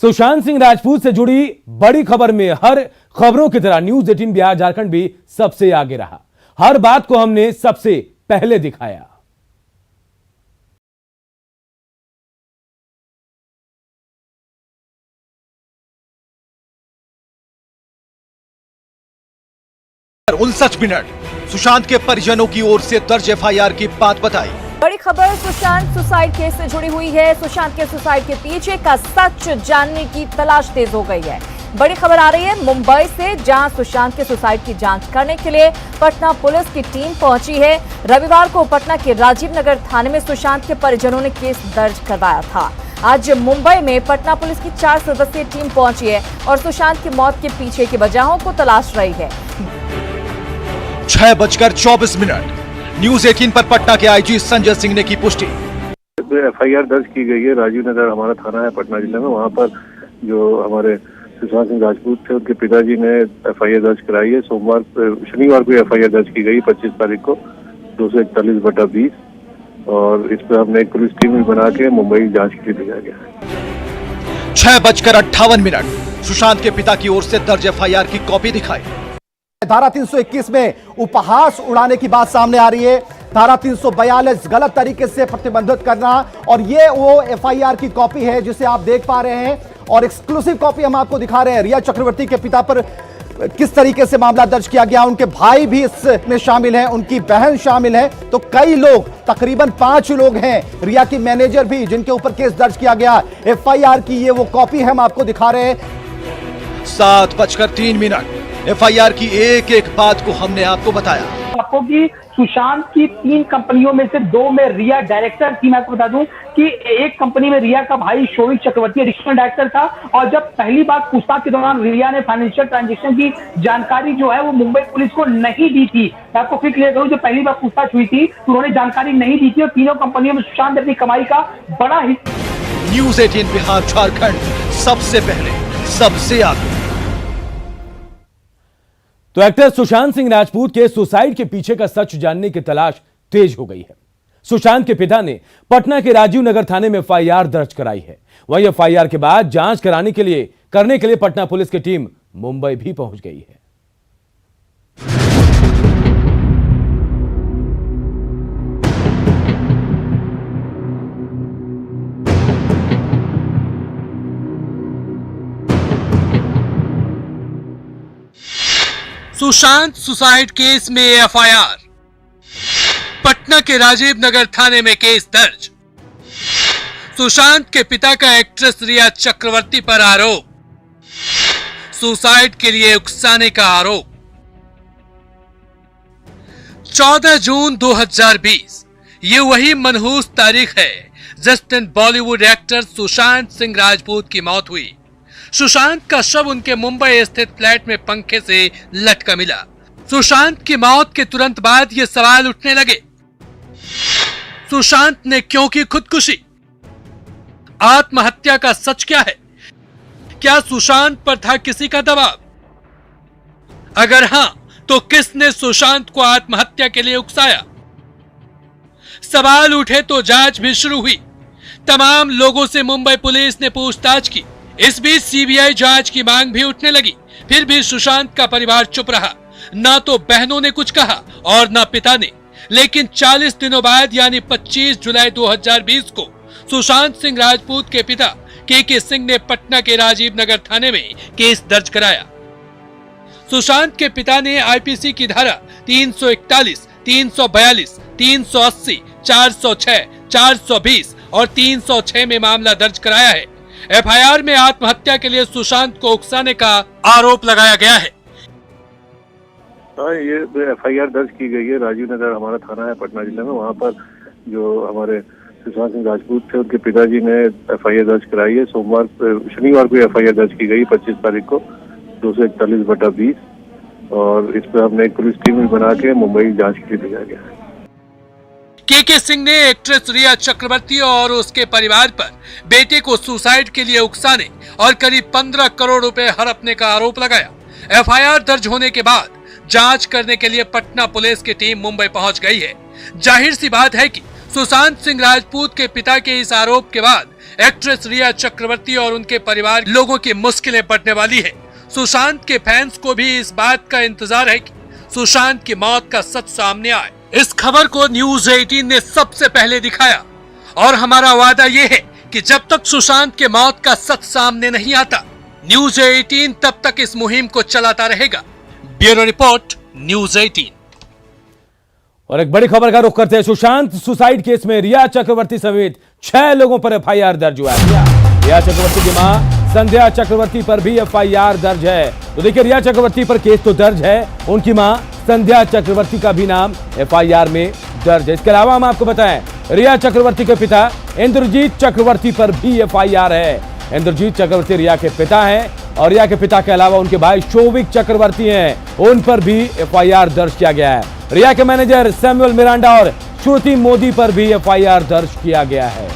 सुशांत सिंह राजपूत से जुड़ी बड़ी खबर में हर खबरों की तरह न्यूज 18 बिहार झारखंड भी सबसे आगे रहा। हर बात को हमने सबसे पहले दिखाया। उनसठ मिनट सुशांत के परिजनों की ओर से दर्ज एफआईआर की बात बताई। बड़ी खबर सुशांत सुसाइड केस से जुड़ी हुई है। सुशांत के सुसाइड के पीछे का सच जानने की तलाश तेज हो गई है। बड़ी खबर आ रही है मुंबई से, जहां सुशांत के सुसाइड की जांच करने के लिए पटना पुलिस की टीम पहुंची है। रविवार को पटना के राजीव नगर थाने में सुशांत के परिजनों ने केस दर्ज करवाया था। आज मुंबई में पटना पुलिस की 4 सदस्यीय टीम पहुंची है और सुशांत की मौत के पीछे की वजहों को तलाश रही है। 6:24 न्यूज 18 पर पटना के आईजी संजय सिंह ने की पुष्टि। एफआईआर दर्ज की गई है। राजीव नगर हमारा थाना है पटना जिले में। वहाँ पर जो हमारे सुशांत सिंह राजपूत थे उनके पिताजी ने एफआईआर दर्ज कराई है। शनिवार को एफआईआर दर्ज की गई 25 तारीख को 241/20 और इस पर हमने एक पुलिस टीम भी बना के मुंबई जांच के लिए भेजा गया। 6:58 सुशांत के पिता की ओर से दर्ज एफआईआर की कॉपी दिखाई। धारा 321 में उपहास उड़ाने की बात सामने आ रही है। धारा 342 गलत तरीके से प्रतिबंधित करना, और ये वो एफआईआर की कॉपी है जिसे आप देख पा रहे हैं और एक्सक्लूसिव कॉपी हम आपको दिखा रहे हैं। रिया चक्रवर्ती के पिता पर किस तरीके से मामला दर्ज किया गया, उनके भाई भी इसमें शामिल हैं, उनकी बहन शामिल है, तो कई लोग, तकरीबन 5 लोग हैं, रिया की मैनेजर भी, जिनके ऊपर केस दर्ज किया गया। एफआईआर की ये वो कॉपी हम आपको दिखा रहे हैं। 7:03 एफआईआर की एक एक बात को हमने आपको बताया। आपको कि सुशांत की 3 कंपनियों में से 2 में रिया डायरेक्टर थी। मैं आपको बता दूं कि एक कंपनी में रिया का भाई शोविक चक्रवर्ती एडिशनल डायरेक्टर था, और जब पहली बार पूछताछ के दौरान रिया ने फाइनेंशियल ट्रांजैक्शन की जानकारी जो है वो मुंबई पुलिस को नहीं दी थी। मैं आपको फिर क्लियर करूं, जब पहली बार पूछताछ हुई थी तो उन्होंने जानकारी नहीं दी थी, और तीनों कंपनियों में सुशांत ने अपनी कमाई का बड़ा हिस्सा। न्यूज 18 बिहार झारखंड, सबसे पहले सबसे आगे। तो एक्टर सुशांत सिंह राजपूत के सुसाइड के पीछे का सच जानने की तलाश तेज हो गई है। सुशांत के पिता ने पटना के राजीव नगर थाने में एफआईआर दर्ज कराई है। वहीं एफआईआर के बाद जांच करने के लिए पटना पुलिस की टीम मुंबई भी पहुंच गई है। सुशांत सुसाइड केस में एफआईआर, पटना के राजीव नगर थाने में केस दर्ज। सुशांत के पिता का एक्ट्रेस रिया चक्रवर्ती पर आरोप, सुसाइड के लिए उकसाने का आरोप। 14 जून 2020 ये वही मनहूस तारीख है जिस दिन बॉलीवुड एक्टर सुशांत सिंह राजपूत की मौत हुई। सुशांत का शव उनके मुंबई स्थित फ्लैट में पंखे से लटका मिला। सुशांत की मौत के तुरंत बाद ये सवाल उठने लगे, सुशांत ने क्यों की खुदकुशी? आत्महत्या का सच क्या है? क्या सुशांत पर था किसी का दबाव? अगर हां, तो किसने सुशांत को आत्महत्या के लिए उकसाया? सवाल उठे तो जांच भी शुरू हुई। तमाम लोगों से मुंबई पुलिस ने पूछताछ की। इस बीच सीबीआई जांच की मांग भी उठने लगी। फिर भी सुशांत का परिवार चुप रहा। ना तो बहनों ने कुछ कहा और ना पिता ने। लेकिन 40 दिनों बाद यानी 25 जुलाई 2020 को सुशांत सिंह राजपूत के पिता के सिंह ने पटना के राजीव नगर थाने में केस दर्ज कराया। सुशांत के पिता ने आईपीसी की धारा 341, 342, 380, 406, 420 और 306 में मामला दर्ज कराया है। एफआईआर में आत्महत्या के लिए सुशांत को उकसाने का आरोप लगाया गया है। ये एफआईआर दर्ज की गई है। राजीव नगर हमारा थाना है पटना जिले में। वहाँ पर जो हमारे सुशांत सिंह राजपूत थे उनके पिताजी ने एफआईआर दर्ज कराई है। शनिवार को एफआईआर दर्ज की गई 25 तारीख को 241/20 और इस पर हमने एक पुलिस टीम भी बना के मुंबई जांच के लिए भेजा गया। के सिंह ने एक्ट्रेस रिया चक्रवर्ती और उसके परिवार पर बेटे को सुसाइड के लिए उकसाने और करीब 15 करोड़ रुपए हड़पने का आरोप लगाया। एफआईआर दर्ज होने के बाद जांच करने के लिए पटना पुलिस की टीम मुंबई पहुंच गई है। जाहिर सी बात है कि सुशांत सिंह राजपूत के पिता के इस आरोप के बाद एक्ट्रेस रिया चक्रवर्ती और उनके परिवार लोगों की मुश्किलें बढ़ने वाली है। सुशांत के फैंस को भी इस बात का इंतजार है कि सुशांत की मौत का सच सामने आए। इस खबर को न्यूज 18 ने सबसे पहले दिखाया और हमारा वादा ये है कि जब तक सुशांत के मौत का सच सामने नहीं आता, न्यूज 18 तब तक इस मुहिम को चलाता रहेगा। Bureau report, news 18। और एक बड़ी खबर का रुख करते हैं। सुशांत सुसाइड केस में रिया चक्रवर्ती समेत 6 लोगों पर एफआईआर दर्ज हुआ है। रिया चक्रवर्ती की मां संध्या चक्रवर्ती पर भी एफआईआर दर्ज है। तो देखिए, रिया चक्रवर्ती पर केस तो दर्ज है, उनकी मां संध्या चक्रवर्ती का भी नाम एफआईआर में दर्ज है। इसके अलावा हम आपको बताएं, रिया चक्रवर्ती के पिता इंद्रजीत चक्रवर्ती पर भी एफआईआर है। इंद्रजीत चक्रवर्ती रिया के पिता हैं और रिया के पिता के अलावा उनके भाई शोविक चक्रवर्ती हैं, उन पर भी एफआईआर दर्ज किया गया है। रिया के मैनेजर सैमुअल मिरांडा और श्रुति मोदी पर भी एफआईआर दर्ज किया गया है।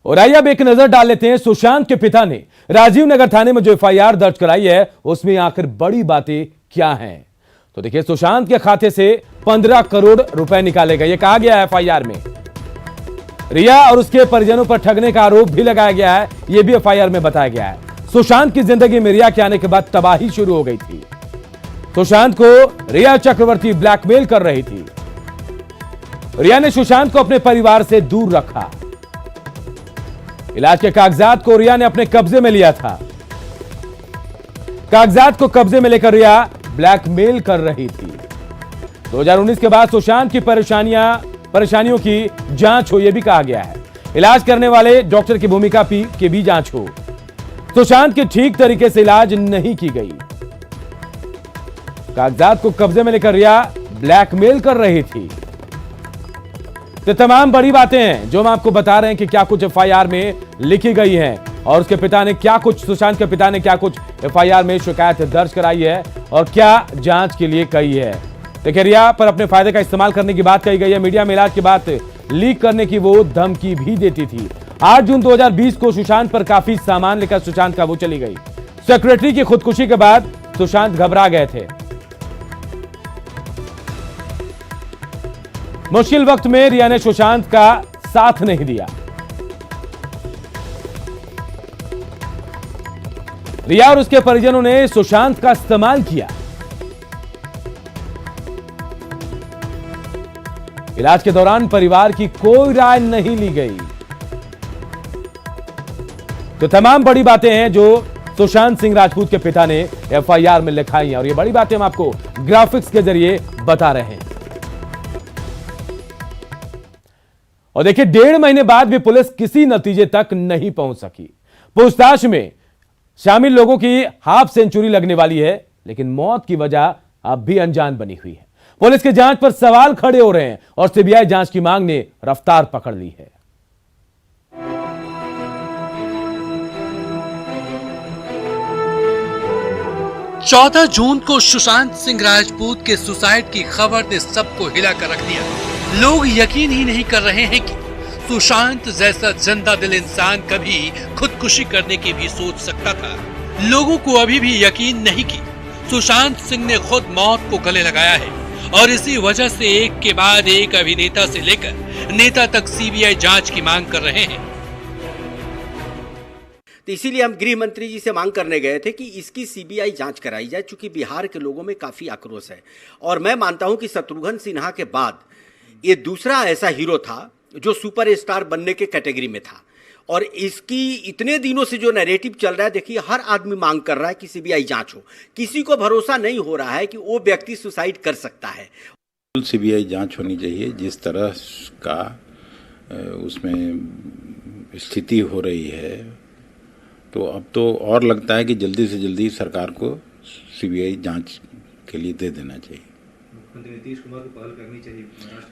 और आइए अब एक नजर डाल लेते हैं, सुशांत के पिता ने राजीव नगर थाने में जो एफआईआर दर्ज कराई है, उसमें आखिर बड़ी बातें क्या हैं। तो देखिए, सुशांत के खाते से 15 करोड़ रुपए निकाले गए, ये कहा गया है एफआईआर में। रिया और उसके परिजनों पर ठगने का आरोप भी लगाया गया है, यह भी एफआईआर में बताया गया है। सुशांत की जिंदगी में रिया के आने के बाद तबाही शुरू हो गई थी। सुशांत को रिया चक्रवर्ती ब्लैकमेल कर रही थी। रिया ने सुशांत को अपने परिवार से दूर रखा। इलाज के कागजात को रिया ने अपने कब्जे में लिया था। कागजात को कब्जे में लेकर रिया ब्लैकमेल कर रही थी। 2019 के बाद सुशांत की परेशानियों की जांच हो, यह भी कहा गया है। इलाज करने वाले डॉक्टर की भूमिका की भी जांच हो। सुशांत की ठीक तरीके से इलाज नहीं की गई। कागजात को कब्जे में लेकर रिया ब्लैकमेल कर रही थी। तो तमाम बड़ी बातें हैं जो हम आपको बता रहे हैं कि क्या कुछ एफआईआर में लिखी गई है और उसके पिता ने क्या कुछ, सुशांत के पिता ने क्या कुछ एफआईआर में शिकायत दर्ज कराई है और क्या जांच के लिए कही है। देखिए, रिया पर अपने फायदे का इस्तेमाल करने की बात कही गई है। मीडिया में इलाज की बात लीक करने की वो धमकी भी देती थी। 8 जून 2020 को सुशांत पर काफी सामान लेकर सुशांत काबू चली गई। सेक्रेटरी की खुदकुशी के बाद सुशांत घबरा गए थे। मुश्किल वक्त में रिया ने सुशांत का साथ नहीं दिया। रिया और उसके परिजनों ने सुशांत का इस्तेमाल किया। इलाज के दौरान परिवार की कोई राय नहीं ली गई। तो तमाम बड़ी बातें हैं जो सुशांत सिंह राजपूत के पिता ने एफआईआर में लिखाई हैं और ये बड़ी बातें हम आपको ग्राफिक्स के जरिए बता रहे हैं। और देखिए, 1.5 महीने बाद भी पुलिस किसी नतीजे तक नहीं पहुंच सकी। पूछताछ में शामिल लोगों की हाफ सेंचुरी लगने वाली है, लेकिन मौत की वजह अब भी अनजान बनी हुई है। पुलिस की जांच पर सवाल खड़े हो रहे हैं और सीबीआई जांच की मांग ने रफ्तार पकड़ ली है। चौदह जून को सुशांत सिंह राजपूत के सुसाइड की खबर ने सबको हिलाकर रख दिया। लोग यकीन ही नहीं कर रहे हैं कि सुशांत जैसा जिंदा दिल इंसान कभी खुदकुशी करने की भी सोच सकता था। लोगों को अभी भी यकीन नहीं कि सुशांत सिंह ने खुद मौत को गले लगाया है और इसी वजह से एक के बाद एक अभिनेता से लेकर नेता तक सीबीआई जांच की मांग कर रहे हैं। तो इसीलिए हम गृह मंत्री जी से मांग करने गए थे कि इसकी सीबीआई जांच कराई जाए, क्योंकि बिहार के लोगों में काफी आक्रोश है। और मैं मानता हूं कि शत्रुघ्न सिन्हा के बाद ये दूसरा ऐसा हीरो था जो सुपरस्टार बनने के कैटेगरी में था। और इसकी इतने दिनों से जो नैरेटिव चल रहा है, देखिए हर आदमी मांग कर रहा है कि सीबीआई जांच हो। किसी को भरोसा नहीं हो रहा है कि वो व्यक्ति सुसाइड कर सकता है। सीबीआई जांच होनी चाहिए। जिस तरह का उसमें स्थिति हो रही है, तो अब तो और लगता है कि जल्दी से जल्दी सरकार को सीबीआई जांच के लिए दे देना चाहिए। मुख्यमंत्री नीतीश कुमार को पहल करनी चाहिए,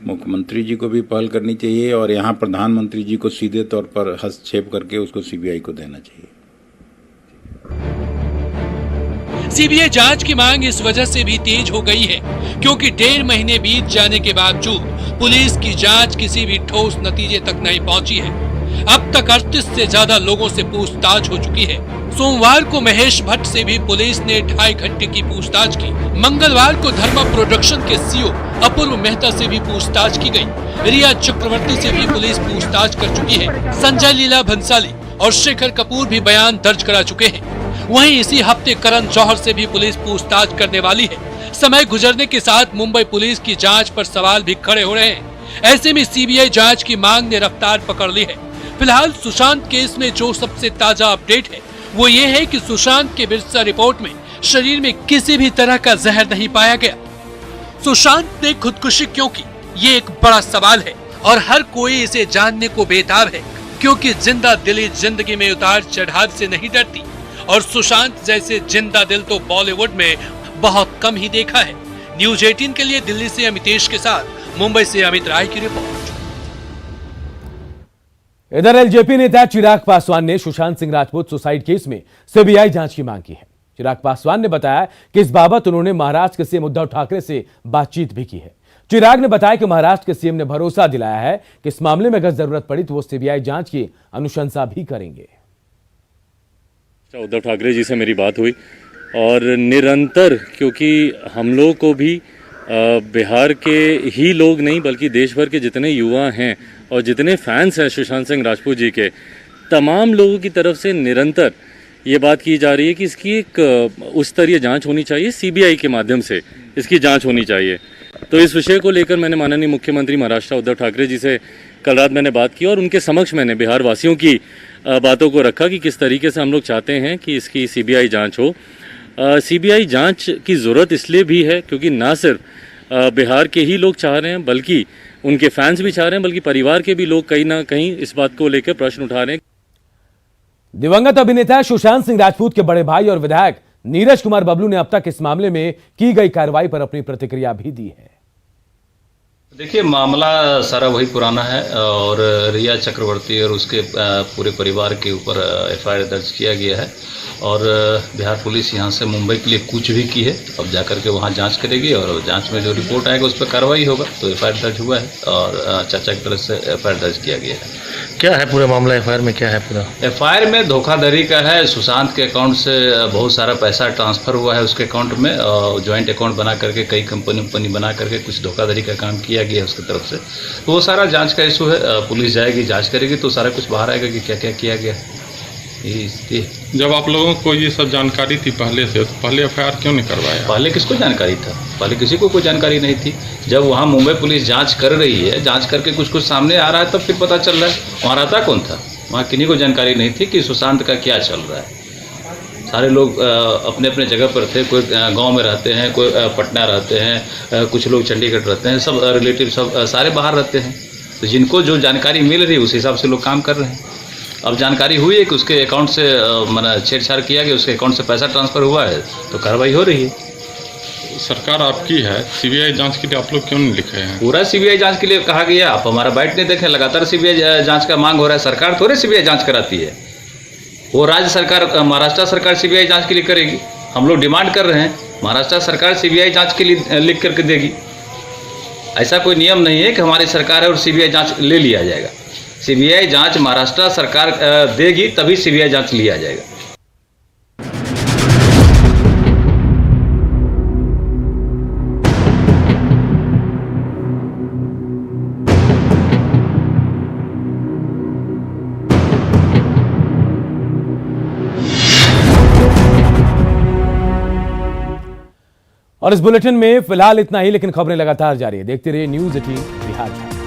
मुख्यमंत्री जी को भी पहल करनी चाहिए और यहाँ प्रधानमंत्री जी को सीधे तौर पर हस्तक्षेप करके उसको सीबीआई को देना चाहिए। सीबीआई जांच की मांग इस वजह से भी तेज हो गई है क्योंकि 1.5 महीने बीत जाने के बावजूद पुलिस की जांच किसी भी ठोस नतीजे तक नहीं पहुंची है। अब तक 38 से ज्यादा लोगों से पूछताछ हो चुकी है। सोमवार को महेश भट्ट से भी पुलिस ने 2.5 घंटे की पूछताछ की। मंगलवार को धर्मा प्रोडक्शन के सीईओ अपूर्व मेहता से भी पूछताछ की गई। रिया चक्रवर्ती से भी पुलिस पूछताछ कर चुकी है। संजय लीला भंसाली और शेखर कपूर भी बयान दर्ज करा चुके हैं। वहीं इसी हफ्ते करण जौहर से भी पुलिस पूछताछ करने वाली है। समय गुजरने के साथ मुंबई पुलिस की जांच पर सवाल भी खड़े हो रहे हैं। ऐसे में सीबीआई जांच की मांग ने रफ्तार पकड़ ली है। फिलहाल सुशांत केस में जो सबसे ताजा अपडेट है वो ये है कि सुशांत के बिरसा रिपोर्ट में शरीर में किसी भी तरह का जहर नहीं पाया गया। सुशांत ने खुदकुशी क्यों की, ये एक बड़ा सवाल है और हर कोई इसे जानने को बेताब है, क्योंकि जिंदा दिली जिंदगी में उतार चढ़ाव से नहीं डरती और सुशांत जैसे जिंदा दिल तो बॉलीवुड में बहुत कम ही देखा है। न्यूज 18 के लिए दिल्ली से अमितेश के साथ मुंबई से अमित राय की रिपोर्ट। इधर एलजेपी नेता चिराग पासवान ने सुशांत सिंह राजपूत सुसाइड केस में सीबीआई जांच की मांग की है। चिराग पासवान ने बताया कि इस बाबत उन्होंने महाराष्ट्र के सीएम उद्धव ठाकरे से बातचीत भी की है। चिराग ने बताया कि महाराष्ट्र के सीएम ने भरोसा दिलाया है कि इस मामले में अगर जरूरत पड़ी तो वो सीबीआई जांच की अनुशंसा भी करेंगे। उद्धव ठाकरे जी से मेरी बात हुई और निरंतर, क्योंकि हम लोग को भी बिहार के ही लोग नहीं बल्कि देश भर के जितने युवा हैं और जितने फैंस हैं सुशांत सिंह राजपूत जी के, तमाम लोगों की तरफ से निरंतर ये बात की जा रही है कि इसकी एक उच्च स्तरीय जांच होनी चाहिए, सीबीआई के माध्यम से इसकी जांच होनी चाहिए। तो इस विषय को लेकर मैंने माननीय मुख्यमंत्री महाराष्ट्र उद्धव ठाकरे जी से कल रात मैंने बात की और उनके समक्ष मैंने बिहार वासियों की बातों को रखा कि किस तरीके से हम लोग चाहते हैं कि इसकी सीबीआई जांच हो। सीबीआई जांच की ज़रूरत इसलिए भी है क्योंकि ना सिर्फ बिहार के ही लोग चाह रहे हैं बल्कि उनके फैंस भी चाह रहे हैं, बल्कि परिवार के भी लोग कहीं ना कहीं इस बात को लेकर प्रश्न उठा रहे हैं। दिवंगत अभिनेता सुशांत सिंह राजपूत के बड़े भाई और विधायक नीरज कुमार बबलू ने अब तक इस मामले में की गई कार्रवाई पर अपनी प्रतिक्रिया भी दी है। देखिए, मामला सारा वही पुराना है और रिया चक्रवर्ती और उसके पूरे परिवार के ऊपर एफआईआर दर्ज किया गया है और बिहार पुलिस यहाँ से मुंबई के लिए कूच भी की है। अब जाकर के वहाँ जांच करेगी और जांच में जो रिपोर्ट आएगा उस पर कार्रवाई होगा। तो एफआईआर दर्ज हुआ है और चाचा की तरफ से एफआईआर दर्ज किया गया है। क्या है पूरा मामला? एफआईआर में क्या है पूरा? एफआईआर में धोखाधड़ी का है। सुशांत के अकाउंट से बहुत सारा पैसा ट्रांसफर हुआ है उसके अकाउंट में, ज्वाइंट अकाउंट बना करके कई कंपनी बना करके कुछ धोखाधड़ी का काम किया गया है उसकी तरफ से। तो वो सारा जांच का इशू है। पुलिस जाएगी, जांच करेगी तो सारा कुछ बाहर आएगा कि क्या क्या किया गया है। जब आप लोगों को ये सब जानकारी थी पहले से, तो पहले एफआईआर क्यों नहीं करवाया? पहले किसको जानकारी था? पहले किसी को कोई जानकारी नहीं थी। जब वहाँ मुंबई पुलिस जांच कर रही है, जांच करके कुछ सामने आ रहा है तब फिर पता चल रहा है। वहाँ रहता कौन था? वहाँ किन्हीं को जानकारी नहीं थी कि सुशांत का क्या चल रहा है। सारे लोग अपने अपने जगह पर थे। कोई गांव में रहते हैं, कोई पटना रहते हैं, कुछ लोग चंडीगढ़ रहते हैं, सब रिलेटिव सब सारे बाहर रहते हैं। तो जिनको जो जानकारी मिल रही है उस हिसाब से लोग काम कर रहे हैं। अब जानकारी हुई है कि उसके अकाउंट से छेड़छाड़ किया गया, उसके अकाउंट से पैसा ट्रांसफर हुआ है तो कार्रवाई हो रही है। सरकार आपकी है, सीबीआई जांच के लिए आप लोग क्यों नहीं लिखे हैं? पूरा सीबीआई जांच के लिए कहा गया। आप हमारा बाइट नहीं देखें, लगातार सीबीआई जांच का मांग हो रहा है। सरकार थोड़े सीबीआई जांच कराती है, वो राज्य सरकार महाराष्ट्र सरकार सीबीआई जांच के लिए करेगी। हम लोग डिमांड कर रहे हैं महाराष्ट्र सरकार सीबीआई जांच के लिए लिख करके देगी। ऐसा कोई नियम नहीं है कि हमारी सरकार है और सीबीआई जांच ले लिया जाएगा। सीबीआई जांच महाराष्ट्र सरकार देगी तभी सीबीआई जांच लिया जाएगा। और इस बुलेटिन में फिलहाल इतना ही, लेकिन खबरें लगातार जारी है। देखते रहिए न्यूज 18 बिहार।